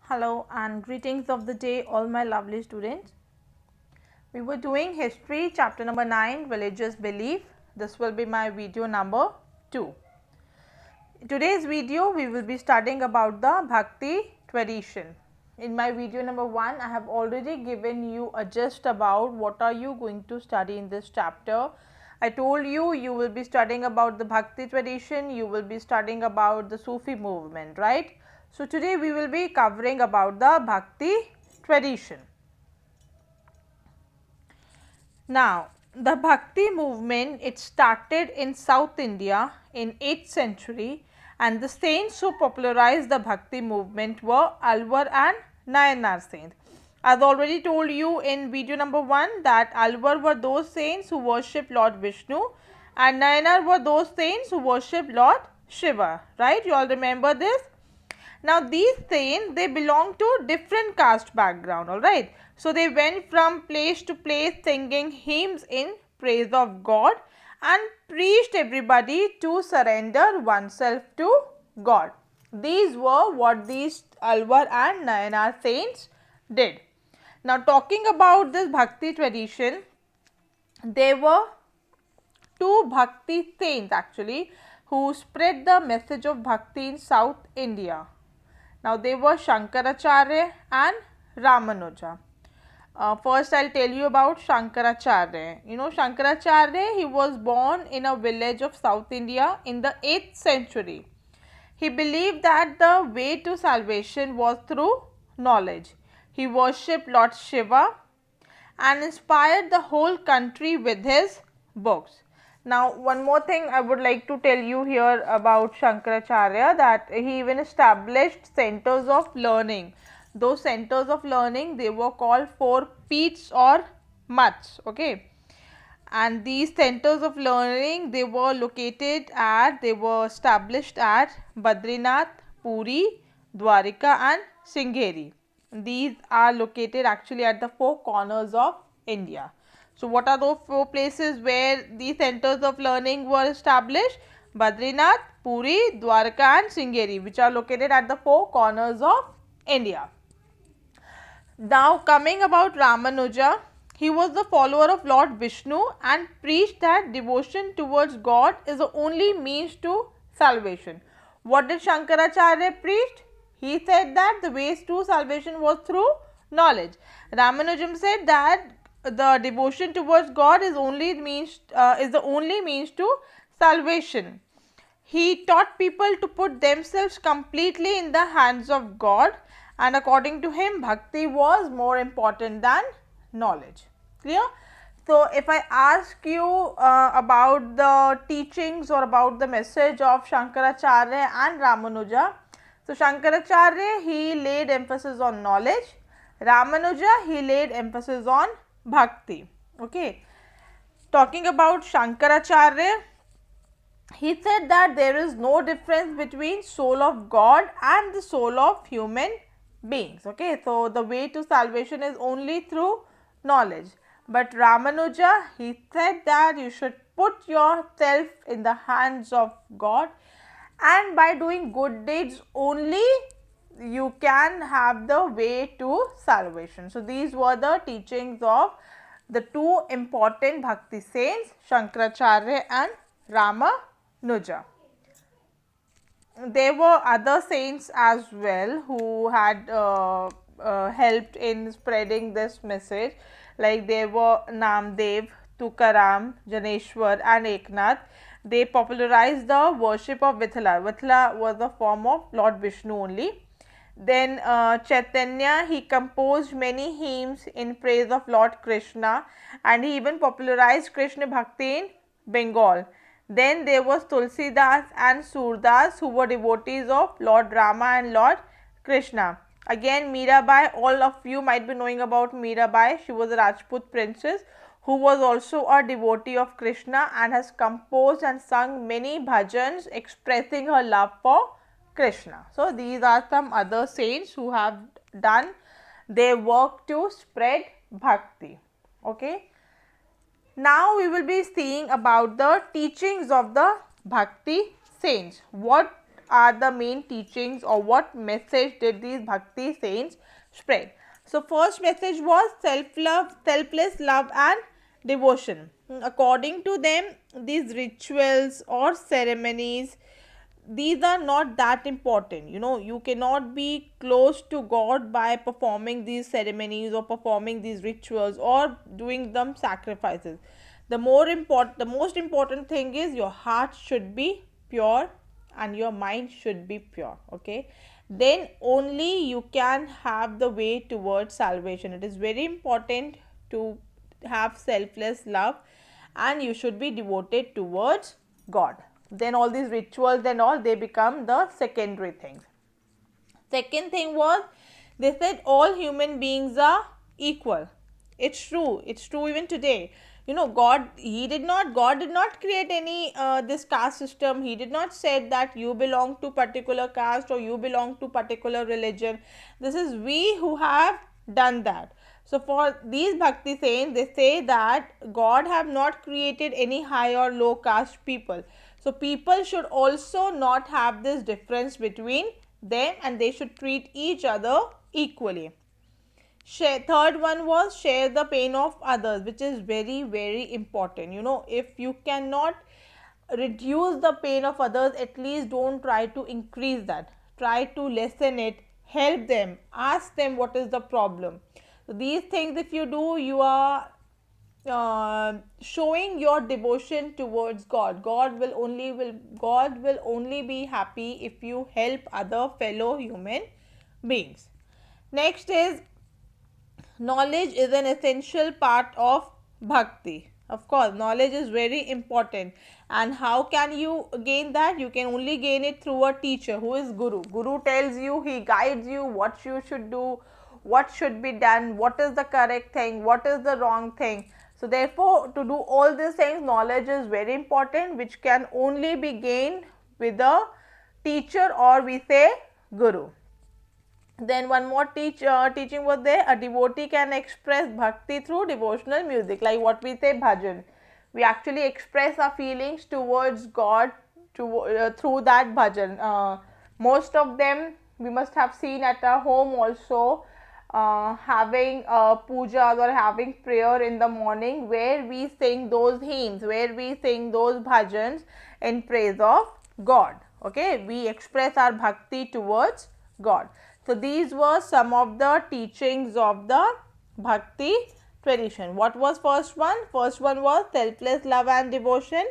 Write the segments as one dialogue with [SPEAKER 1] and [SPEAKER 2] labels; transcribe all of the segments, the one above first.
[SPEAKER 1] Hello and greetings of the day all my lovely students. We were doing history chapter number 9 religious belief. This will be my video number 2. In today's video we will be studying about the bhakti tradition. In my video number 1 I have already given you a gist about what are you going to study in this chapter. I told you you will be studying about the bhakti tradition, you will be studying about the Sufi movement, right? So, today we will be covering about the bhakti tradition. Now, the bhakti movement, it started in South India in 8th century, and the saints who popularized the bhakti movement were Alvar and Nayanar saints. As already told you in video number 1 that Alvar were those saints who worship Lord Vishnu and Nayanar were those saints who worship Lord Shiva, right? You all remember this? Now, these saints, they belong to different caste background, alright. So, they went from place to place singing hymns in praise of God and preached everybody to surrender oneself to God. These were what these Alvar and Nayanar saints did. Now, talking about this bhakti tradition, there were two bhakti saints actually who spread the message of bhakti in South India. Now, they were Shankaracharya and Ramanuja. First, I will tell you about Shankaracharya. You know, Shankaracharya, he was born in a village of South India in the 8th century. He believed that the way to salvation was through knowledge. He worshipped Lord Shiva and inspired the whole country with his books. Now, one more thing I would like to tell you here about Shankaracharya, that he even established centers of learning. Those centers of learning, they were called 4 peeths or mats, okay. And these centers of learning, they were established at Badrinath, Puri, Dwarika and Sringeri. These are located actually at the 4 corners of India. So, what are those 4 places where these centers of learning were established? Badrinath, Puri, Dwarka and Sringeri, which are located at the 4 corners of India. Now, coming about Ramanuja, he was the follower of Lord Vishnu and preached that devotion towards God is the only means to salvation. What did Shankaracharya preach? He said that the ways to salvation was through knowledge. Ramanujam said that the devotion towards God is the only means to salvation. He taught people to put themselves completely in the hands of God, and according to him, bhakti was more important than knowledge. Clear? So, if I ask you about the teachings or about the message of Shankaracharya and Ramanuja, so Shankaracharya, he laid emphasis on knowledge. Ramanuja, he laid emphasis on bhakti. Okay. Talking about Shankaracharya, he said that there is no difference between soul of God and the soul of human beings. Okay. So, the way to salvation is only through knowledge. But Ramanuja, he said that you should put yourself in the hands of God, and by doing good deeds only you can have the way to salvation. So, these were the teachings of the 2 important bhakti saints, Shankaracharya and Ramanuja. There were other saints as well who had helped in spreading this message, like there were Namdev, Tukaram, Janeshwar and Eknath. They popularized the worship of Vithala. Vithala was the form of Lord Vishnu only. Then Chaitanya, he composed many hymns in praise of Lord Krishna, and he even popularized Krishna Bhakti in Bengal. Then there was Tulsidas and Surdas, who were devotees of Lord Rama and Lord Krishna. Again, Mirabai, all of you might be knowing about Mirabai. She was a Rajput princess who was also a devotee of Krishna and has composed and sung many bhajans expressing her love for Krishna. So, these are some other saints who have done their work to spread bhakti. Okay. Now, we will be seeing about the teachings of the bhakti saints. What are the main teachings, or what message did these bhakti saints spread? So first message was self-love, selfless love and devotion. According to them, these rituals or ceremonies, these are not that important. You cannot be close to God by performing these ceremonies or performing these rituals or doing them sacrifices. The most important thing is your heart should be pure and your mind should be pure. Okay, then only you can have the way towards salvation. It is very important to have selfless love, and you should be devoted towards God. Then all these rituals and all, they become the secondary things. Second thing was, they said all human beings are equal. It's true. It's true even today. God did not create any this caste system. He did not say that you belong to particular caste or you belong to particular religion. This is we who have done that. So for these bhakti saints, they say that God have not created any high or low caste people. So people should also not have this difference between them, and they should treat each other equally. Third one was share the pain of others, which is very, very important. If you cannot reduce the pain of others, at least don't try to increase that. Try to lessen it, help them, ask them what is the problem. So these things if you do, you are showing your devotion towards God. God will only be happy if you help other fellow human beings. Next is, knowledge is an essential part of bhakti. Of course, knowledge is very important. And how can you gain that? You can only gain it through a teacher, who is Guru. Guru tells you, he guides you what you should do, what should be done, what is the correct thing, what is the wrong thing. So therefore, to do all these things, knowledge is very important, which can only be gained with a teacher, or we say Guru. Then one more teaching was there. A devotee can express bhakti through devotional music, like what we say bhajan. We actually express our feelings towards God through that bhajan. Most of them we must have seen at our home also, having pujas or having prayer in the morning, where we sing those hymns, where we sing those bhajans in praise of God. Okay, we express our bhakti towards God. So these were some of the teachings of the bhakti tradition. What was first one? First one was selfless love and devotion.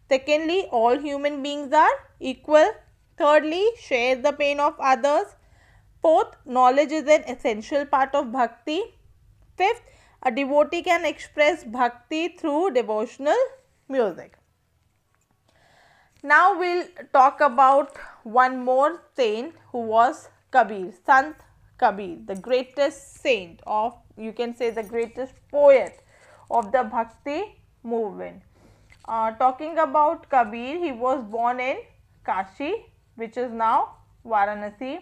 [SPEAKER 1] Secondly, all human beings are equal. Thirdly, share the pain of others. Fourth, knowledge is an essential part of bhakti. Fifth, a devotee can express bhakti through devotional music. Now we'll talk about one more saint, who was Kabir, Sant Kabir, the greatest saint of, you can say, the greatest poet of the bhakti movement. Talking about Kabir, he was born in Kashi, which is now Varanasi.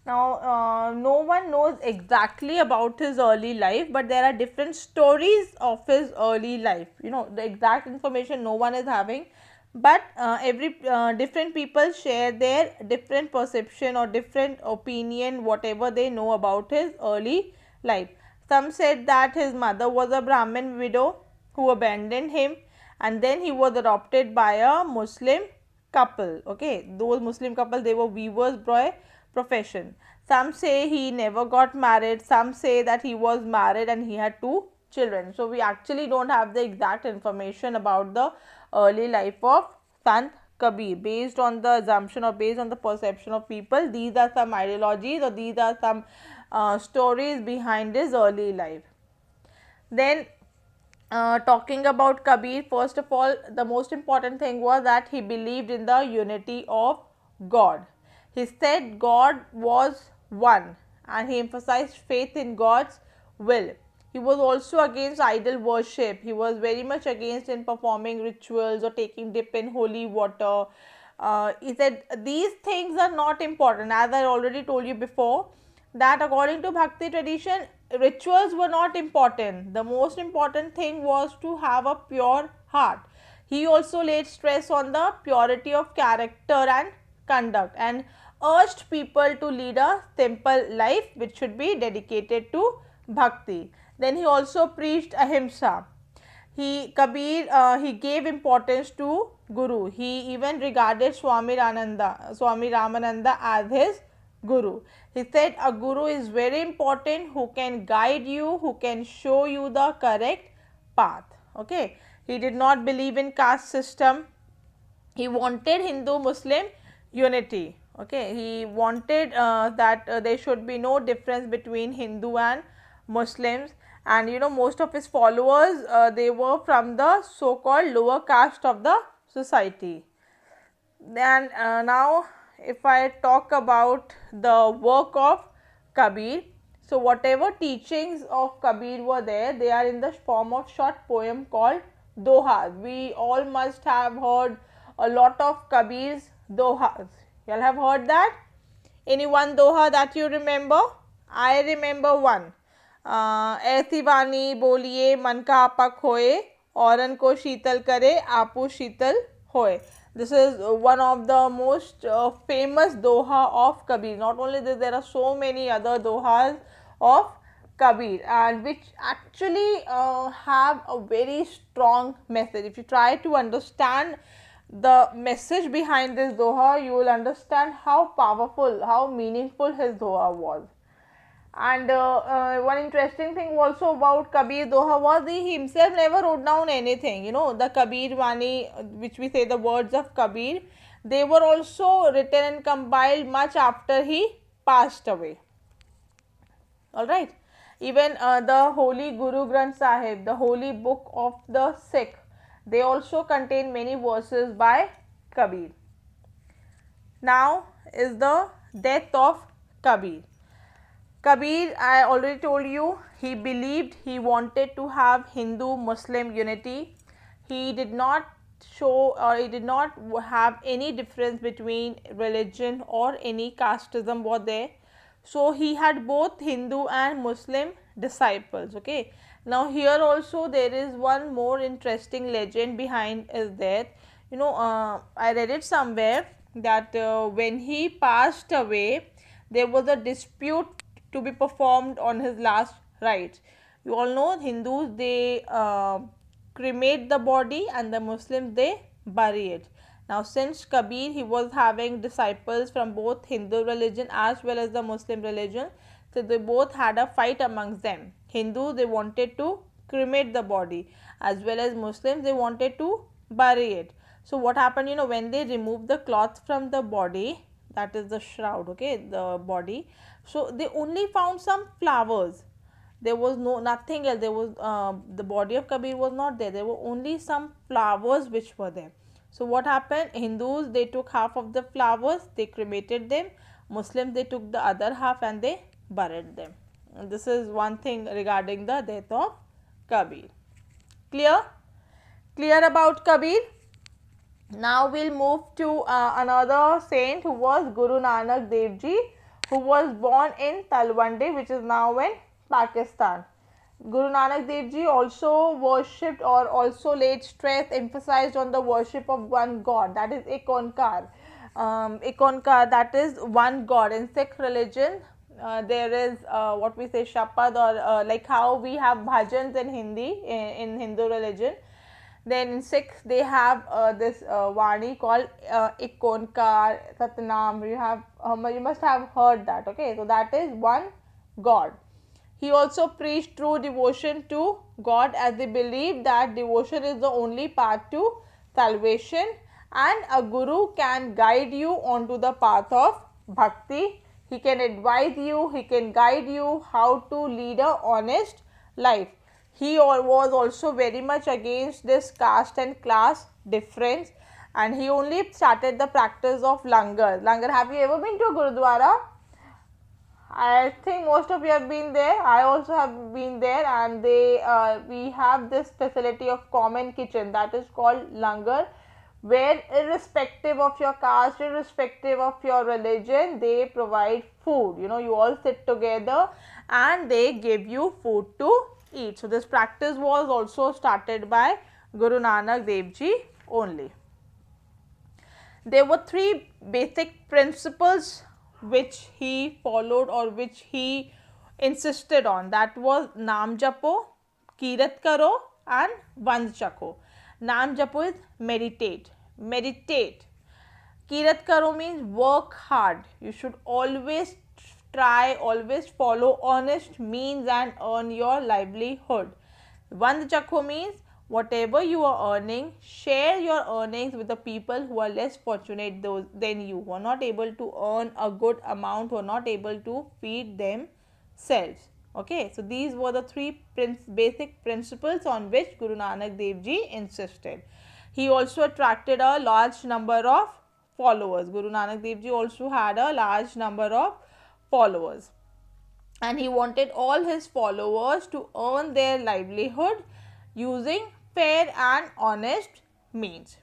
[SPEAKER 1] Now, no one knows exactly about his early life, but there are different stories of his early life. The exact information no one is having, but every different people share their different perception or different opinion, whatever they know about his early life. Some said that his mother was a Brahmin widow who abandoned him, and then he was adopted by a Muslim couple. Okay, those Muslim couple, they were weavers by profession. Some say he never got married, some say that he was married and he had 2 children. So we actually don't have the exact information about the early life of Sant Kabir. Based on the assumption or based on the perception of people, these are some ideologies, or these are some stories behind his early life. Then talking about Kabir, first of all, the most important thing was that he believed in the unity of God. He said God was one, and he emphasized faith in God's will. He was also against idol worship. He was very much against in performing rituals or taking dip in holy water. He said these things are not important. As I already told you before, that according to Bhakti tradition, rituals were not important. The most important thing was to have a pure heart. He also laid stress on the purity of character and conduct and urged people to lead a simple life which should be dedicated to bhakti. Then he also preached ahimsa. He gave importance to Guru. He even regarded Swami Ramananda as his Guru. He said a Guru is very important who can guide you, who can show you the correct path. Okay. He did not believe in caste system. He wanted Hindu Muslim unity. Okay. He wanted that there should be no difference between Hindu and Muslims, and most of his followers they were from the so called lower caste of the society. Then now if I talk about the work of Kabir, so whatever teachings of Kabir were there, they are in the form of short poem called dohas. We all must have heard a lot of Kabir's dohas. You all have heard that? Any one doha that you remember? I remember one. ऐसी वाणी बोलिए मन का आपक होए औरन को शीतल करे आपू शीतल होए. This is one of the most famous doha of Kabir. Not only this, there are so many other dohas of Kabir, and which actually have a very strong message. If you try to understand the message behind this doha, you will understand how powerful, how meaningful his doha was. And one interesting thing also about Kabir doha was he himself never wrote down anything. The Kabir Vani, which we say the words of Kabir, they were also written and compiled much after he passed away. Alright. Even the holy Guru Granth Sahib, the holy book of the Sikh, they also contain many verses by Kabir. Now is the death of Kabir. Kabir, I already told you, he believed, he wanted to have Hindu-Muslim unity. He did not show or he did not have any difference between religion or any casteism was there. So, he had both Hindu and Muslim disciples. Okay. Now, here also there is one more interesting legend behind his death. I read it somewhere that when he passed away, there was a dispute to be performed on his last rites. You all know Hindus, they cremate the body and the Muslims, they bury it. Now, since Kabir, he was having disciples from both Hindu religion as well as the Muslim religion, so they both had a fight amongst them. Hindus, they wanted to cremate the body, as well as Muslims, they wanted to bury it. So, what happened, when they removed the cloth from the body, that is the shroud, okay, the body, so they only found some flowers. There was nothing else. There was the body of Kabir was not there. There were only some flowers which were there. So what happened? Hindus, they took half of the flowers, they cremated them. Muslims, they took the other half and they buried them. And this is one thing regarding the death of Kabir. Clear? Clear about Kabir? Now we'll move to another saint who was Guru Nanak Dev Ji, who was born in Talwandi, which is now in Pakistan. Guru Nanak Dev Ji also worshipped or also laid stress, emphasized on the worship of one God, that is Ek Onkar. That is one God. In Sikh religion, there is what we say Shapad, or like how we have bhajans in Hindi, in Hindu religion. Then in Sikhs, they have this Vani called Ek Onkar, Satnam. You must have heard that. Okay, so that is one God. He also preached true devotion to God, as they believe that devotion is the only path to salvation, and a guru can guide you onto the path of bhakti. He can advise you, he can guide you how to lead a honest life. He was also very much against this caste and class difference, and he only started the practice of langar. Langar, have you ever been to a Gurudwara? I think most of you have been there. I also have been there, and we have this facility of common kitchen, that is called langar, where irrespective of your caste, irrespective of your religion, they provide food. You all sit together and they give you food to eat. So this practice was also started by Guru Nanak Dev Ji only. there were three basic principles which he followed or which he insisted on. That was Naam Japo, Kirat Karo and Vand Chakho. Naam Japo is meditate. Meditate. Kirat Karo means work hard. You should always try, always follow honest means and earn your livelihood. Vand Chakho means whatever you are earning, share your earnings with the people who are less fortunate than you, who are not able to earn a good amount, who are not able to feed themselves. Okay, so these were the three basic principles on which Guru Nanak Dev Ji insisted. He also attracted a large number of followers. Guru Nanak Dev Ji also had a large number of followers, and he wanted all his followers to earn their livelihood using fair and honest means.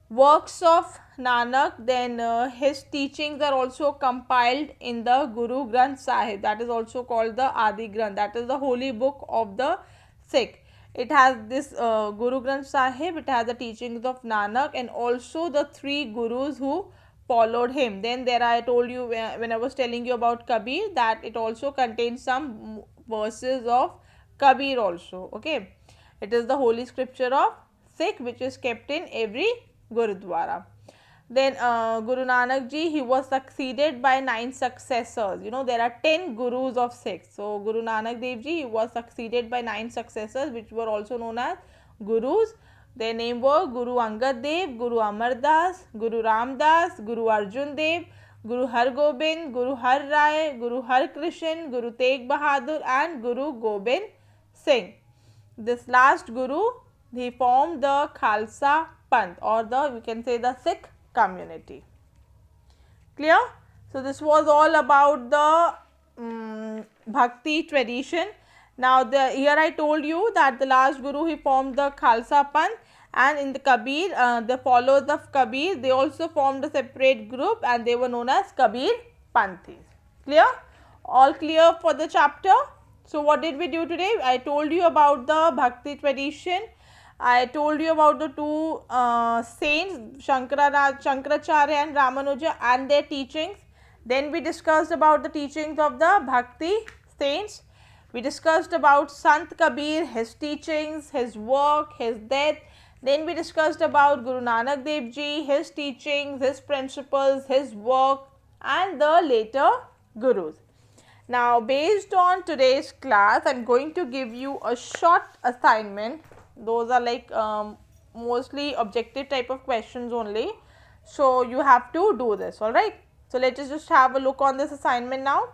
[SPEAKER 1] Works of Nanak, then his teachings are also compiled in the Guru Granth Sahib, that is also called the Adi Granth, that is the holy book of the Sikh. It has this Guru Granth Sahib, it has the teachings of Nanak and also the three gurus who followed him. Then there I told you when I was telling you about Kabir, that it also contains some verses of Kabir also. Okay, it is the holy scripture of Sikh which is kept in every Gurudwara. Then Guru Nanak Ji, he was succeeded by 9 successors. You know, there are 10 gurus of Sikhs. So Guru Nanak Dev Ji, he was succeeded by 9 successors which were also known as gurus. Their name were Guru Angad Dev, Guru Amar Das, Guru Ram Das, Guru Arjun Dev, Guru Har Gobind, Guru Har Rai, Guru Har Krishan, Guru Tegh Bahadur and Guru Gobind Singh. This last Guru, he formed the Khalsa Panth, or the, we can say, the Sikh community. Clear? So this was all about the Bhakti tradition. Now here I told you that the last Guru, he formed the Khalsa Panth, and in the Kabir, the followers of Kabir, they also formed a separate group and they were known as Kabir Panthis. Clear? All clear for the chapter? So what did we do today? I told you about the Bhakti tradition. I told you about the two saints, Shankaracharya and Ramanuja, and their teachings. Then we discussed about the teachings of the Bhakti saints. We discussed about Sant Kabir, his teachings, his work, his death. Then we discussed about Guru Nanak Dev Ji, his teachings, his principles, his work, and the later Gurus. Now, based on today's class, I am going to give you a short assignment. Those are like mostly objective type of questions only. So, you have to do this, alright. So, let us just have a look on this assignment now.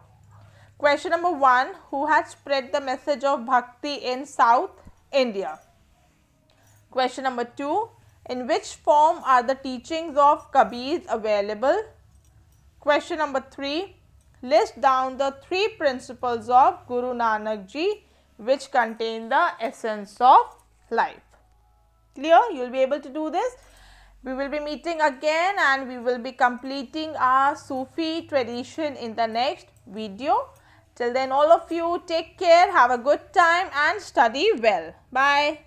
[SPEAKER 1] Question number 1. Who had spread the message of Bhakti in South India? Question number 2. In which form are the teachings of Kabir available? Question number 3. List down the 3 principles of Guru Nanak Ji which contain the essence of life. Clear? You will be able to do this. We will be meeting again and we will be completing our Sufi tradition in the next video. Till then, all of you take care, have a good time and study well. Bye.